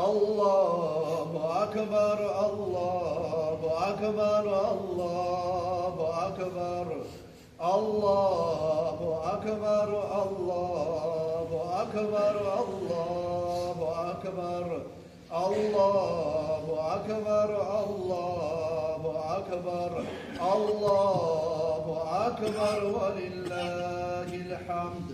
الله أكبر الله أكبر الله أكبر الله أكبر الله أكبر الله أكبر الله أكبر الله أكبر الله أكبر ولله الحمد.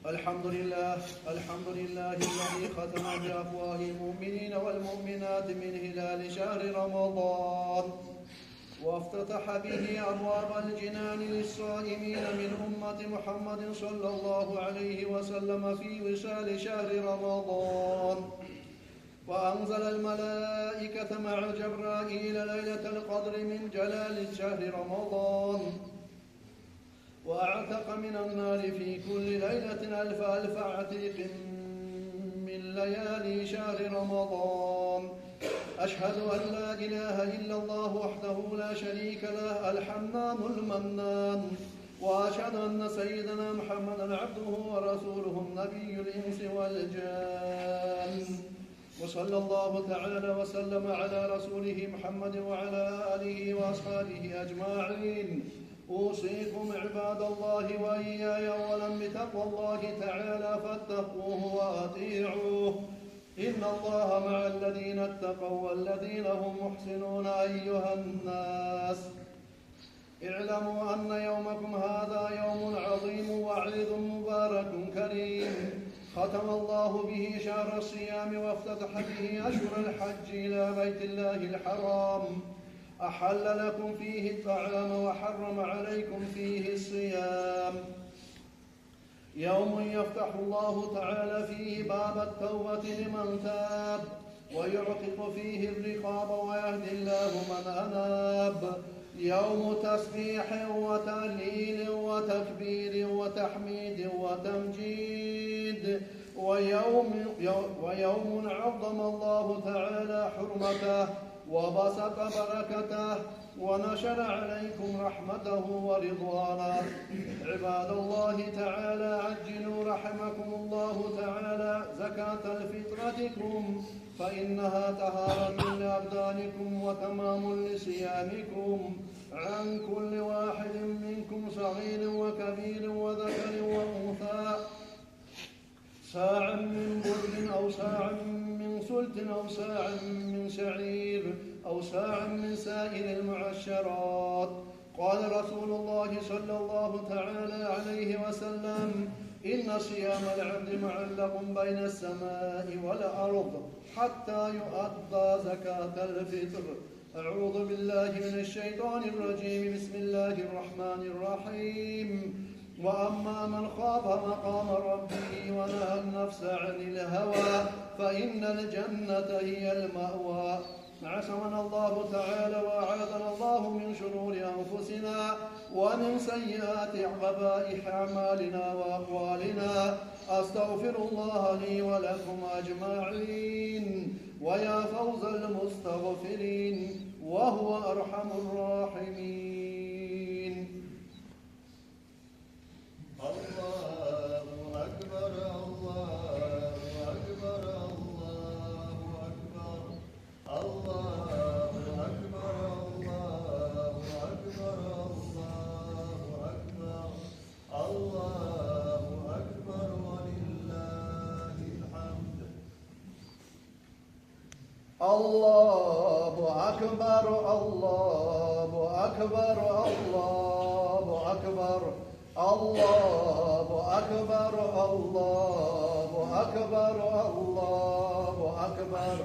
الحمد لله الذي ختم بأفواه المؤمنين والمؤمنات من هلال شهر رمضان، وافتتح به أبواب الجنان للصائمين من أمة محمد صلى الله عليه وسلم في وصال شهر رمضان، وأنزل الملائكة مع جبرائيل ليلة القدر من جلال شهر رمضان، وأعتق من النار في كل ليلة ألف عتيق من ليالي شهر رمضان. أشهد أن لا إله إلا الله وحده لا شريك له الحنان المنان، وأشهد أن سيدنا محمدا عبده ورسوله النبي الإنس والجان. وصلى الله تعالى وسلم على رسوله محمد وعلى آله وأصحابه أجمعين. أوصيكم عباد الله وإياي أولا بتقوى الله تعالى فاتقوه وأطيعوه، إن الله مع الذين اتقوا والذين هم محسنون. أيها الناس، اعلموا أن يومكم هذا يوم عظيم وعيد مبارك كريم، ختم الله به شهر الصيام وافتتح به أشهر الحج إلى بيت الله الحرام، أحل لكم فيه الطعام وحرم عليكم فيه الصيام. يوم يفتح الله تعالى فيه باب التوبة لمن تاب، ويعتق فيه الرقاب ويهدي الله من أناب. يوم تسبيح وتهليل وتكبير وتحميد وتمجيد، ويوم عظم الله تعالى حرمته وبسط بركته ونشر عليكم رحمته ورضوانه. عباد الله تعالى، عجلوا رحمكم الله تعالى زكاة الفطرتكم، فإنها طهارة لأبدانكم وتمام لصيامكم عن كل واحد منكم صغير وكبير وذكر وأنثى، ساعا من بر أو ساعا من سلت أو ساعا من شعير أو ساعا من سائر المعشرات. قال رسول الله صلى الله تعالى عليه وسلم: إن صيام العبد معلق بين السماء والأرض حتى يؤدى زكاة الفطر. أعوذ بالله من الشيطان الرجيم. بسم الله الرحمن الرحيم. وأما من خاف مقام ربه ونهى النفس عن الهوى فإن الجنة هي المأوى. عصمنا الله تعالى وأعاذنا الله من شرور أنفسنا ومن سيئات قبائح أعمالنا وأقوالنا. أستغفر الله لي ولكم أجمعين، ويا فوز المستغفرين، وهو أرحم الراحمين. الله أكبر الله أكبر الله أكبر الله أكبر الله أكبر الله أكبر الله أكبر ولله الحمد. الله أكبر الله أكبر الله أكبر الله أكبر الله أكبر الله أكبر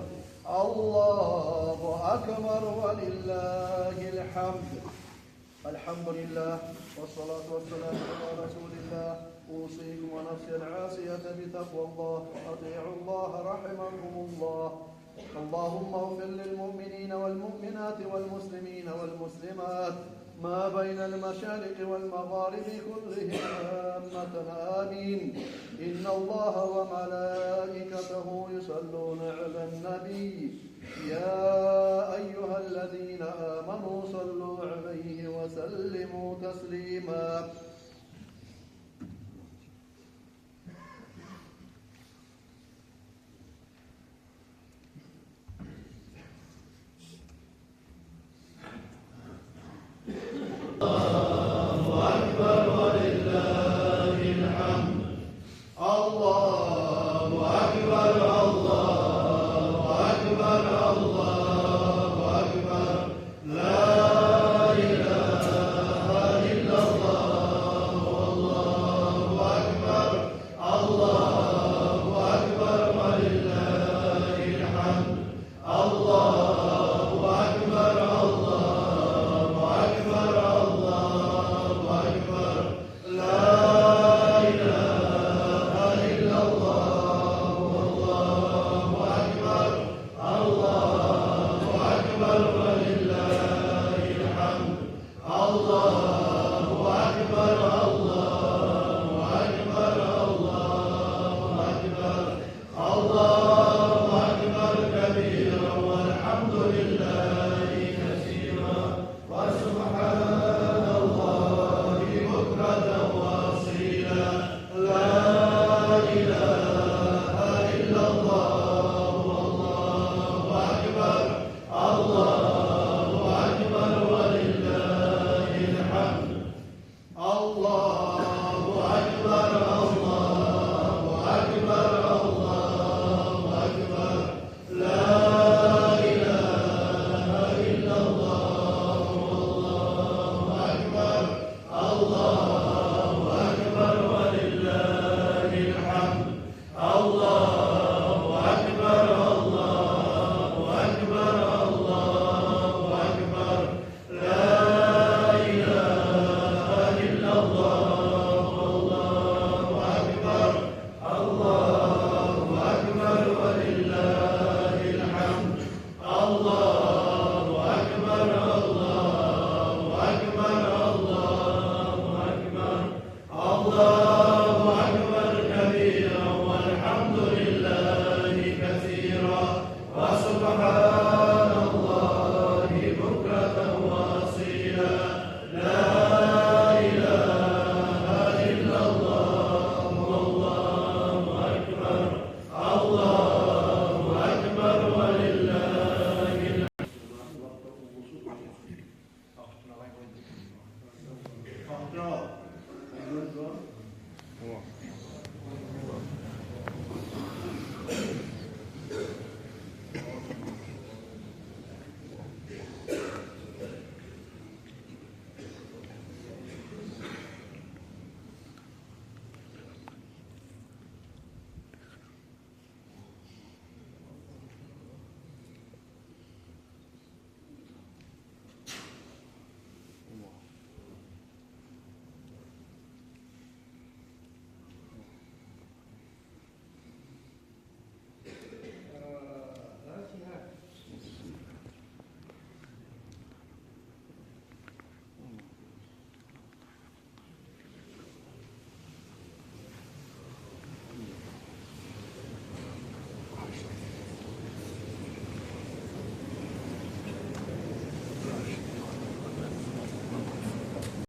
الله أكبر ولله الحمد. الحمد لله والصلاة والسلام على رسول الله. أوصيكم ونفسي العاصية بتقوى الله، أطيعوا الله رحمكم الله. اللهم اغفر للمؤمنين والمؤمنات والمسلمين والمسلمات ما بين المشارق والمغارب كلهم عامة، آمين. إن الله وملائكته يصلون على النبي، يا أيها الذين آمنوا صلوا عليه وسلموا تسليما. Wow.